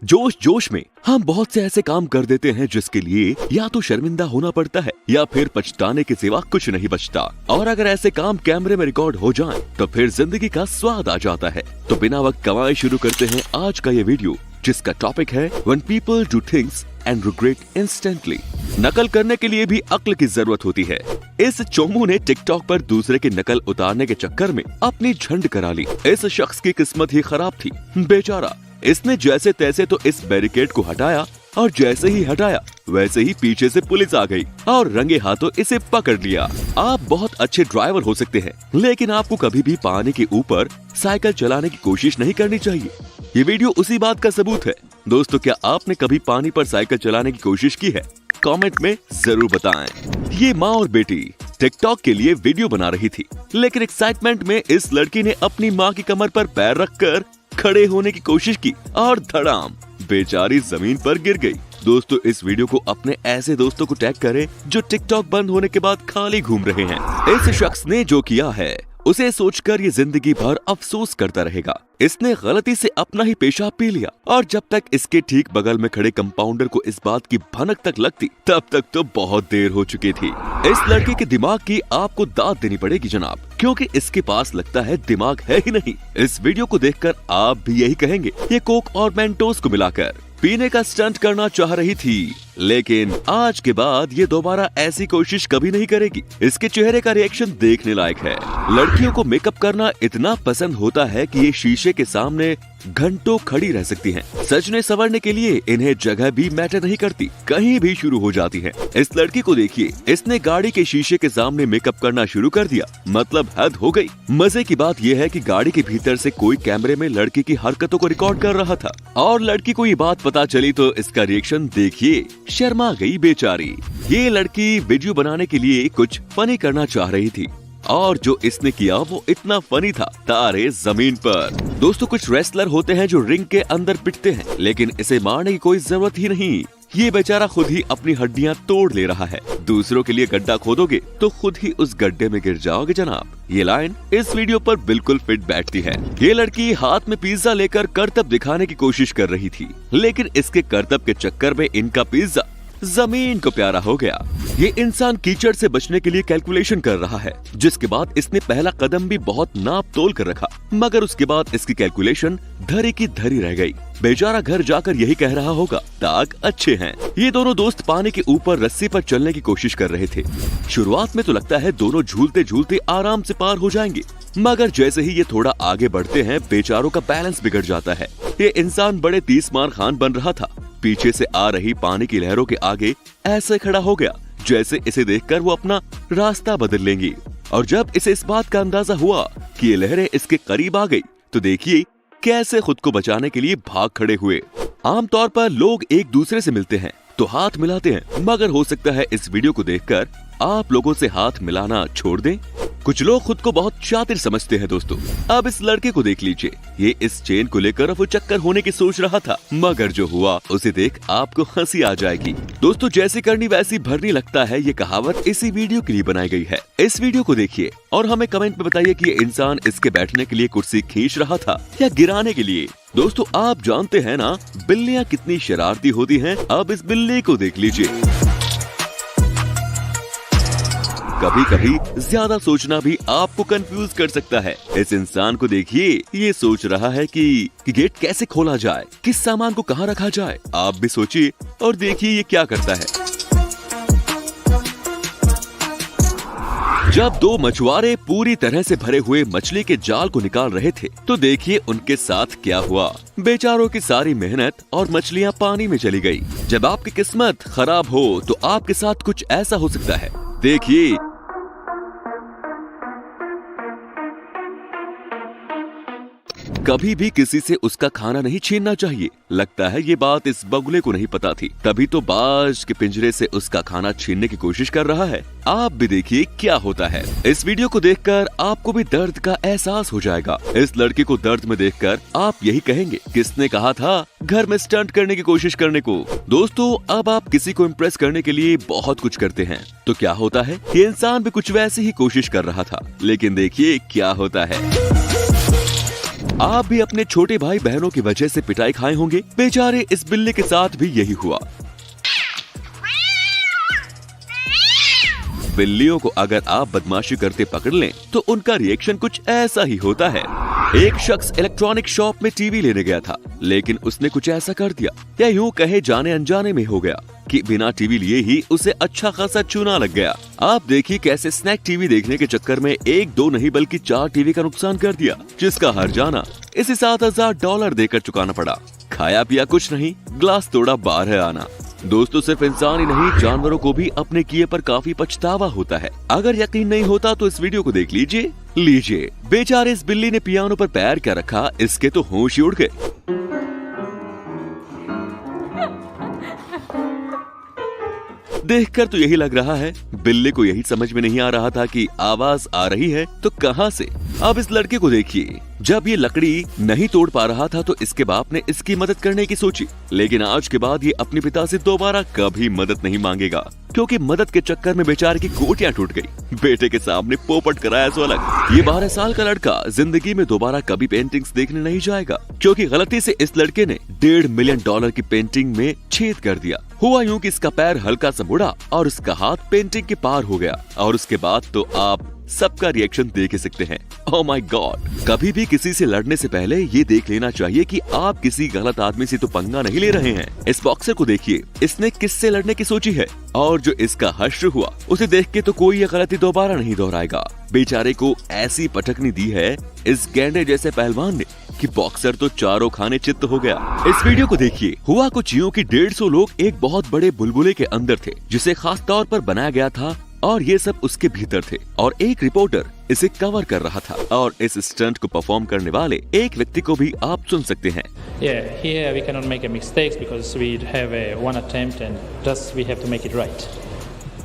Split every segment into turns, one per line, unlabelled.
जोश जोश में हम बहुत से ऐसे काम कर देते हैं जिसके लिए या तो शर्मिंदा होना पड़ता है या फिर पछताने के सिवा कुछ नहीं बचता। और अगर ऐसे काम कैमरे में रिकॉर्ड हो जाएं, तो फिर जिंदगी का स्वाद आ जाता है। तो बिना वक्त गवाए शुरू करते हैं आज का ये वीडियो, जिसका टॉपिक है When people do things and regret instantly। नकल करने के लिए भी अक्ल की जरूरत होती है। इस चोमू ने टिकटॉक पर दूसरे की नकल उतारने के चक्कर में अपनी झंड करा ली। इस शख्स की किस्मत ही खराब थी, बेचारा। इसने जैसे तैसे तो इस बैरिकेड को हटाया और जैसे ही हटाया वैसे ही पीछे से पुलिस आ गई और रंगे हाथों इसे पकड़ लिया। आप बहुत अच्छे ड्राइवर हो सकते हैं, लेकिन आपको कभी भी पानी के ऊपर साइकिल चलाने की कोशिश नहीं करनी चाहिए। ये वीडियो उसी बात का सबूत है। दोस्तों, क्या आपने कभी पानी पर साइकिल चलाने की कोशिश की है? कमेंट में जरूर बताएं। ये माँ और बेटी टिकटॉक के लिए वीडियो बना रही थी, लेकिन एक्साइटमेंट में इस लड़की ने अपनी माँ की कमर पर पैर रखकर खड़े होने की कोशिश की और धड़ाम, बेचारी जमीन पर गिर गई। दोस्तों, इस वीडियो को अपने ऐसे दोस्तों को टैग करें जो टिकटॉक बंद होने के बाद खाली घूम रहे हैं। इस शख्स ने जो किया है उसे सोचकर ये जिंदगी भर अफसोस करता रहेगा। इसने गलती से अपना ही पेशाब पी लिया और जब तक इसके ठीक बगल में खड़े कंपाउंडर को इस बात की भनक तक लगती, तब तक तो बहुत देर हो चुकी थी। इस लड़के के दिमाग की आपको दाद देनी पड़ेगी जनाब, क्योंकि इसके पास लगता है दिमाग है ही नहीं। इस वीडियो को देखकर आप भी यही कहेंगे। ये कोक और मेंटोस को मिलाकर पीने का स्टंट करना चाह रही थी, लेकिन आज के बाद ये दोबारा ऐसी कोशिश कभी नहीं करेगी। इसके चेहरे का रिएक्शन देखने लायक है। लड़कियों को मेकअप करना इतना पसंद होता है कि ये शीशे के सामने घंटों खड़ी रह सकती हैं। सजने संवरने के लिए इन्हें जगह भी मैटर नहीं करती, कहीं भी शुरू हो जाती हैं। इस लड़की को देखिए, इसने गाड़ी के शीशे के सामने मेकअप करना शुरू कर दिया, मतलब हद हो गई। मजे की बात यह है कि गाड़ी के भीतर से कोई कैमरे में लड़की की हरकतों को रिकॉर्ड कर रहा था और लड़की को ये बात पता चली तो इसका रिएक्शन देखिए, शर्मा गई बेचारी। ये लड़की वीडियो बनाने के लिए कुछ फनी करना चाह रही थी और जो इसने किया वो इतना फनी था, तारे जमीन पर। दोस्तों, कुछ रेसलर होते हैं जो रिंग के अंदर पिटते हैं, लेकिन इसे मारने की कोई जरूरत ही नहीं। ये बेचारा खुद ही अपनी हड्डियां तोड़ ले रहा है। दूसरों के लिए गड्ढा खोदोगे तो खुद ही उस गड्ढे में गिर जाओगे जनाब। ये लाइन इस वीडियो पर बिल्कुल फिट बैठती है। ये लड़की हाथ में पिज्जा लेकर करतब दिखाने की कोशिश कर रही थी, लेकिन इसके करतब के चक्कर में इनका पिज्जा जमीन को प्यारा हो गया। ये इंसान कीचड़ से बचने के लिए कैलकुलेशन कर रहा है, जिसके बाद इसने पहला कदम भी बहुत नाप तोल कर रखा, मगर उसके बाद इसकी कैलकुलेशन धरी की धरी रह गई। बेचारा घर जाकर यही कह रहा होगा, दाग अच्छे हैं। ये दोनों दोस्त पानी के ऊपर रस्सी पर चलने की कोशिश कर रहे थे। शुरुआत में तो लगता है दोनों झूलते झूलते आराम से पार हो जाएंगे, मगर जैसे ही ये थोड़ा आगे बढ़ते हैं, बेचारों का बैलेंस बिगड़ जाता है। ये इंसान बड़े तीसमार खान बन रहा था। पीछे से आ रही पानी की लहरों के आगे ऐसे खड़ा हो गया जैसे इसे देखकर वो अपना रास्ता बदल लेंगी। और जब इसे इस बात का अंदाजा हुआ कि ये लहरें इसके करीब आ गई, तो देखिए कैसे खुद को बचाने के लिए भाग खड़े हुए। आमतौर पर लोग एक दूसरे से मिलते हैं तो हाथ मिलाते हैं, मगर हो सकता है इस वीडियो को देखकर आप लोगों से हाथ मिलाना छोड़ दें। कुछ लोग खुद को बहुत शातिर समझते हैं दोस्तों। अब इस लड़के को देख लीजिए, ये इस चेन को लेकर वो चक्कर होने की सोच रहा था, मगर जो हुआ उसे देख आपको हंसी आ जाएगी। दोस्तों, जैसी करनी वैसी भरनी लगता है, ये कहावत इसी वीडियो के लिए बनाई गई है। इस वीडियो को देखिए और हमें कमेंट में बताइए कि ये इंसान इसके बैठने के लिए कुर्सी खींच रहा था या गिराने के लिए। दोस्तों, आप जानते हैं ना बिल्लियाँ कितनी शरारती होती हैं। अब इस बिल्ली को देख लीजिए। कभी कभी ज्यादा सोचना भी आपको कंफ्यूज कर सकता है। इस इंसान को देखिए, ये सोच रहा है कि गेट कैसे खोला जाए, किस सामान को कहाँ रखा जाए। आप भी सोचिए और देखिए ये क्या करता है। जब दो मछुआरे पूरी तरह से भरे हुए मछली के जाल को निकाल रहे थे, तो देखिए उनके साथ क्या हुआ। बेचारों की सारी मेहनत और मछलियाँ पानी में चली गई। जब आपकी किस्मत खराब हो तो आपके साथ कुछ ऐसा हो सकता है। देखिए, कभी भी किसी से उसका खाना नहीं छीनना चाहिए। लगता है ये बात इस बगुले को नहीं पता थी, तभी तो बाज के पिंजरे से उसका खाना छीनने की कोशिश कर रहा है। आप भी देखिए क्या होता है। इस वीडियो को देखकर आपको भी दर्द का एहसास हो जाएगा। इस लड़के को दर्द में देखकर आप यही कहेंगे, किसने कहा था घर में स्टंट करने की कोशिश करने को। दोस्तों, अब आप किसी को इम्प्रेस करने के लिए बहुत कुछ करते हैं, तो क्या होता है, ये इंसान भी कुछ वैसी ही कोशिश कर रहा था, लेकिन देखिए क्या होता है। आप भी अपने छोटे भाई बहनों की वजह से पिटाई खाए होंगे। बेचारे इस बिल्ली के साथ भी यही हुआ। बिल्लियों को अगर आप बदमाशी करते पकड़ लें तो उनका रिएक्शन कुछ ऐसा ही होता है। एक शख्स इलेक्ट्रॉनिक शॉप में टीवी लेने गया था, लेकिन उसने कुछ ऐसा कर दिया, या यूं कहे जाने अनजाने में हो गया, कि बिना टीवी लिए ही उसे अच्छा खासा चूना लग गया। आप देखिए कैसे स्नैक टीवी देखने के चक्कर में 1-2 नहीं बल्कि 4 टीवी का नुकसान कर दिया, जिसका हर्जाना इसे $7,000 देकर चुकाना पड़ा। खाया पिया कुछ नहीं, ग्लास तोड़ा 12 आना। दोस्तों सिर्फ इंसान ही नहीं, जानवरों को भी अपने किए पर काफी पछतावा होता है। अगर यकीन नहीं होता तो इस वीडियो को देख लीजिए। बेचारे इस बिल्ली ने पियानो पर पैर क्या रखा, इसके तो होश ही उड़ गए। देखकर तो यही लग रहा है, बिल्ली को यही समझ में नहीं आ रहा था कि आवाज आ रही है तो कहां से। अब इस लड़के को देखिए, जब ये लकड़ी नहीं तोड़ पा रहा था तो इसके बाप ने इसकी मदद करने की सोची, लेकिन आज के बाद ये अपने पिता से दोबारा कभी मदद नहीं मांगेगा, क्योंकि मदद के चक्कर में बेचारे की गोटियां टूट गई। बेटे के सामने पोपट कराया सो अलग। ये 12 साल का लड़का जिंदगी में दोबारा कभी पेंटिंग्स देखने नहीं जाएगा, क्योंकि गलती से इस लड़के ने $1.5 मिलियन की पेंटिंग में छेद कर दिया। हुआ यूं कि इसका पैर हल्का सा मुड़ा और उसका हाथ पेंटिंग के पार हो गया, और उसके बाद तो आप सबका रिएक्शन देख ही सकते हैं। Oh my God! कभी भी किसी से लड़ने से पहले ये देख लेना चाहिए कि आप किसी गलत आदमी से तो पंगा नहीं ले रहे हैं। इस बॉक्सर को देखिए, इसने किससे लड़ने की सोची है, और जो इसका हश्र हुआ उसे देख के तो कोई ये गलती दोबारा नहीं दोहराएगा। बेचारे को ऐसी पटकनी दी है इस गैंडे जैसे पहलवान ने कि बॉक्सर तो चारों खाने चित्त हो गया। इस वीडियो को देखिए। हुआ कुछ यूं कि 150 लोग एक बहुत बड़े बुलबुले के अंदर थे, जिसे खास तौर पर बनाया गया था, और ये सब उसके भीतर थे, और एक रिपोर्टर इसे कवर कर रहा था। और इस स्टंट को परफॉर्म करने वाले एक व्यक्ति को भी आप सुन सकते हैं।
Here we cannot make mistakes because we have one attempt and just we have to make it right.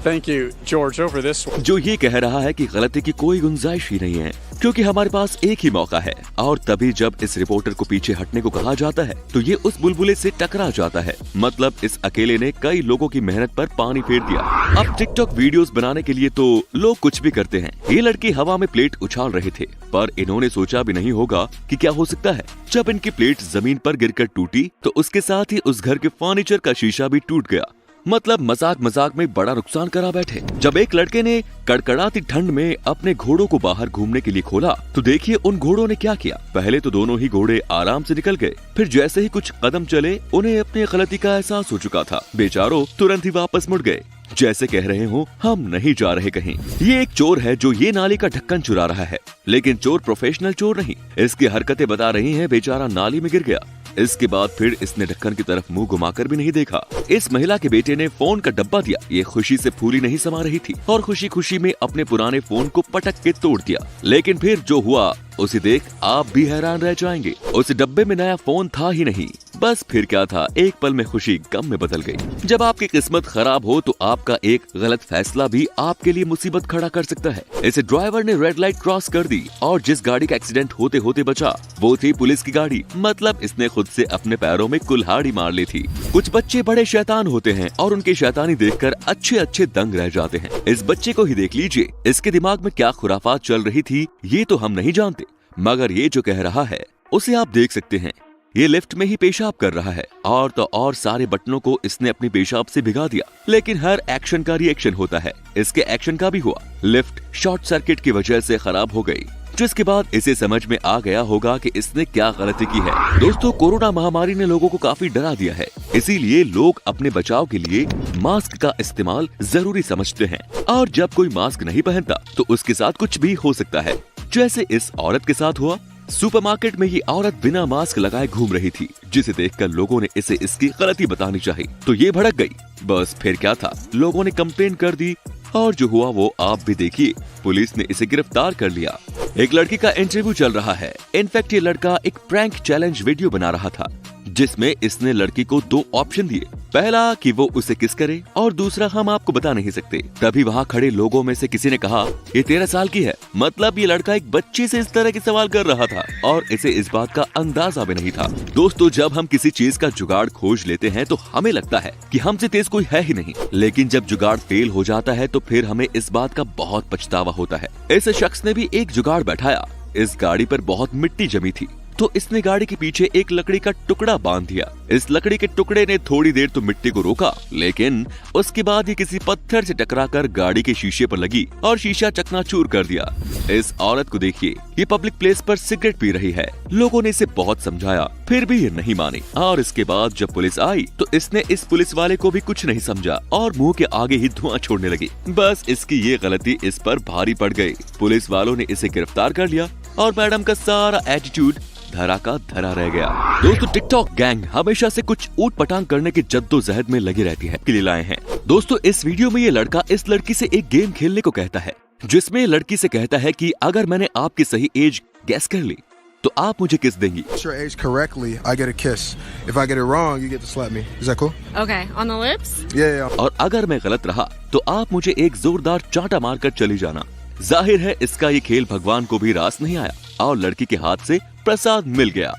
Thank you, George, over this one.
जो ये कह रहा है कि गलती की कोई गुंजाइश ही नहीं है, क्योंकि हमारे पास एक ही मौका है। और तभी जब इस रिपोर्टर को पीछे हटने को कहा जाता है तो ये उस बुलबुले से टकरा जाता है। मतलब इस अकेले ने कई लोगों की मेहनत पर पानी फेर दिया। अब टिकटॉक वीडियोस बनाने के लिए तो लोग कुछ भी करते हैं। ये लड़के हवा में प्लेट उछाल रहे थे, पर इन्होंने सोचा भी नहीं होगा कि क्या हो सकता है। जब इनकी प्लेट जमीन पर गिरकर टूटी तो उसके साथ ही उस घर के फर्नीचर का शीशा भी टूट गया। मतलब मजाक में बड़ा नुकसान करा बैठे। जब एक लड़के ने कड़कड़ाती ठंड में अपने घोड़ों को बाहर घूमने के लिए खोला तो देखिए उन घोड़ों ने क्या किया। पहले तो दोनों ही घोड़े आराम से निकल गए, फिर जैसे ही कुछ कदम चले उन्हें अपनी गलती का एहसास हो चुका था। बेचारों तुरंत ही वापस मुड़ गए, जैसे कह रहे हो हम नहीं जा रहे कहीं। ये एक चोर है जो ये नाली का ढक्कन चुरा रहा है, लेकिन चोर प्रोफेशनल चोर नहीं। इसकी हरकतें बता रही हैं, बेचारा नाली में गिर गया। इसके बाद फिर इसने ढक्कन की तरफ मुंह घुमाकर भी नहीं देखा। इस महिला के बेटे ने फोन का डब्बा दिया। ये खुशी से फूली नहीं समा रही थी और खुशी खुशी में अपने पुराने फोन को पटक के तोड़ दिया। लेकिन फिर जो हुआ उसे देख आप भी हैरान रह जाएंगे। उस डब्बे में नया फोन था ही नहीं, बस फिर क्या था, एक पल में खुशी गम में बदल गई। जब आपकी किस्मत खराब हो तो आपका एक गलत फैसला भी आपके लिए मुसीबत खड़ा कर सकता है। इसे ड्राइवर ने रेड लाइट क्रॉस कर दी और जिस गाड़ी का एक्सीडेंट होते होते बचा वो थी पुलिस की गाड़ी। मतलब इसने खुद से अपने पैरों में कुल्हाड़ी मार ली थी। कुछ बच्चे बड़े शैतान होते हैं और उनकी शैतानी देखकर अच्छे अच्छे दंग रह जाते हैं। इस बच्चे को ही देख लीजिए, इसके दिमाग में क्या खुराफात चल रही थी ये तो हम नहीं जानते, मगर ये जो कह रहा है उसे आप देख सकते हैं। ये लिफ्ट में ही पेशाब कर रहा है और तो और सारे बटनों को इसने अपनी पेशाब से भिगा दिया। लेकिन हर एक्शन का रिएक्शन होता है, इसके एक्शन का भी हुआ। लिफ्ट शॉर्ट सर्किट की वजह से खराब हो गई, जिसके बाद इसे समझ में आ गया होगा कि इसने क्या गलती की है। दोस्तों कोरोना महामारी ने लोगों को काफी डरा दिया है, इसीलिए लोग अपने बचाव के लिए मास्क का इस्तेमाल जरूरी समझते हैं। और जब कोई मास्क नहीं पहनता तो उसके साथ कुछ भी हो सकता है, जैसे इस औरत के साथ हुआ। सुपरमार्केट में ये औरत बिना मास्क लगाए घूम रही थी, जिसे देखकर लोगों ने इसे इसकी गलती बतानी चाहिए तो ये भड़क गई। बस फिर क्या था, लोगों ने कंप्लेन कर दी और जो हुआ वो आप भी देखिए। पुलिस ने इसे गिरफ्तार कर लिया। एक लड़की का इंटरव्यू चल रहा है। इनफैक्ट ये लड़का एक प्रैंक चैलेंज वीडियो बना रहा था, जिसमें इसने लड़की को 2 ऑप्शन दिए। पहला कि वो उसे किस करे और दूसरा हम आपको बता नहीं सकते। तभी वहाँ खड़े लोगों में से किसी ने कहा ये 13 साल की है। मतलब ये लड़का एक बच्ची से इस तरह के सवाल कर रहा था और इसे इस बात का अंदाजा भी नहीं था। दोस्तों जब हम किसी चीज का जुगाड़ खोज लेते हैं तो हमें लगता है कि हमसे तेज कोई है ही नहीं, लेकिन जब जुगाड़ फेल हो जाता है तो फिर हमें इस बात का बहुत पछतावा होता है। इस शख्स ने भी एक जुगाड़ बैठाया। इस गाड़ी पर बहुत मिट्टी जमी थी, तो इसने गाड़ी के पीछे एक लकड़ी का टुकड़ा बांध दिया। इस लकड़ी के टुकड़े ने थोड़ी देर तो मिट्टी को रोका, लेकिन उसके बाद ये किसी पत्थर से टकराकर गाड़ी के शीशे पर लगी और शीशा चकनाचूर कर दिया। इस औरत को देखिए, ये पब्लिक प्लेस पर सिगरेट पी रही है। लोगों ने इसे बहुत समझाया, फिर भी ये नहीं मानी और इसके बाद जब पुलिस आई तो इसने इस पुलिस वाले को भी कुछ नहीं समझा और मुंह के आगे ही धुआं छोड़ने लगी। बस इसकी ये गलती इस पर भारी पड़ गई। पुलिस वालों ने इसे गिरफ्तार कर लिया और मैडम का सारा एटीट्यूड धरा का धरा रह गया। दोस्तों, टिकटॉक गैंग हमेशा से कुछ ऊट पटांग करने की जद्दोजहद में लगी रहती है, के लिए लाए हैं। दोस्तों, इस वीडियो में ये लड़का इस लड़की से एक गेम खेलने को कहता है, जिसमें लड़की से कहता है कि अगर मैंने आपकी सही एज गैस कर ली तो आप मुझे किस देंगी।
Your age correctly, I get a kiss. If I get it wrong, you get to slap me. Is that cool?
Okay, on the lips?
Yeah.
और अगर मैं गलत रहा तो आप मुझे एक जोरदार चांटा मारकर चली जाना। जाहिर है इसका ये खेल भगवान को भी रास नहीं आया और लड़की के हाथ से प्रसाद मिल गया।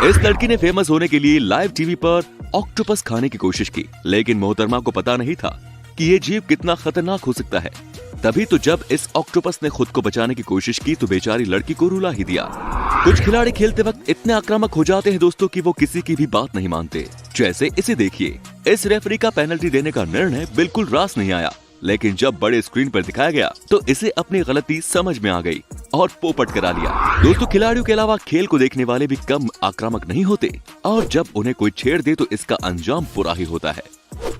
इस लड़की ने फेमस होने के लिए लाइव टीवी पर ऑक्टोपस खाने की कोशिश की, लेकिन मोहतरमा को पता नहीं था कि ये जीव कितना खतरनाक हो सकता है। तभी तो जब इस ऑक्टोपस ने खुद को बचाने की कोशिश की तो बेचारी लड़की को रुला ही दिया। कुछ खिलाड़ी खेलते वक्त इतने आक्रामक हो जाते हैं दोस्तों कि वो किसी की भी बात नहीं मानते। जैसे इसे देखिए, इस रेफरी का पेनल्टी देने का निर्णय बिल्कुल रास नहीं आया, लेकिन जब बड़े स्क्रीन पर दिखाया गया तो इसे अपनी गलती समझ में आ गई और पोपट करा लिया। दोस्तों, खिलाड़ियों के अलावा खेल को देखने वाले भी कम आक्रामक नहीं होते और जब उन्हें कोई छेड़ दे तो इसका अंजाम बुरा ही होता है।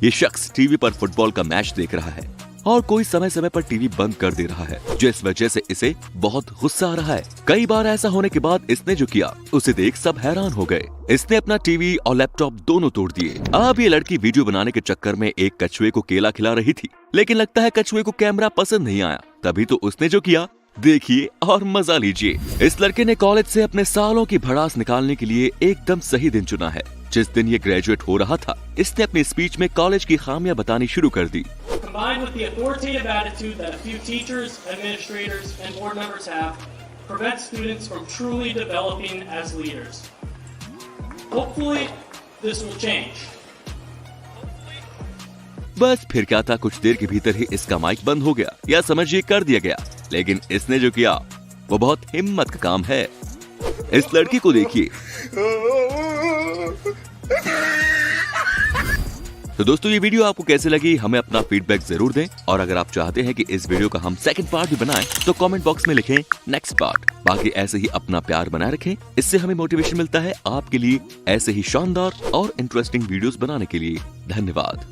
ये शख्स टीवी पर फुटबॉल का मैच देख रहा है और कोई समय समय पर टीवी बंद कर दे रहा है, जिस वजह से इसे बहुत गुस्सा आ रहा है। कई बार ऐसा होने के बाद इसने जो किया उसे देख सब हैरान हो गए। इसने अपना टीवी और लैपटॉप दोनों तोड़ दिए। अब ये लड़की वीडियो बनाने के चक्कर में एक कछुए को केला खिला रही थी, लेकिन लगता है कछुए को कैमरा पसंद नहीं आया। तभी तो उसने जो किया देखिए और मजा लीजिए। इस लड़के ने कॉलेज से अपने सालों की भड़ास निकालने के लिए एकदम सही दिन चुना है। जिस दिन ये ग्रेजुएट हो रहा था, इसने अपनी स्पीच में कॉलेज की खामियां बतानी शुरू कर दी।
Combined with the authoritative attitude that a few teachers, administrators, and board members have, prevents students from truly developing as leaders. Hopefully, this will change.
बस फिर क्या था, कुछ देर के भीतर ही इसका माइक बंद हो गया या समझिए कर दिया गया। लेकिन इसने जो किया वो बहुत हिम्मत का काम है। इस लड़की को देखिए। तो दोस्तों, ये वीडियो आपको कैसे लगी हमें अपना फीडबैक जरूर दें और अगर आप चाहते हैं कि इस वीडियो का हम सेकंड पार्ट भी बनाएं तो कमेंट बॉक्स में लिखें नेक्स्ट पार्ट। बाकी ऐसे ही अपना प्यार बनाए रखें, इससे हमें मोटिवेशन मिलता है आपके लिए ऐसे ही शानदार और इंटरेस्टिंग वीडियोस बनाने के लिए। धन्यवाद।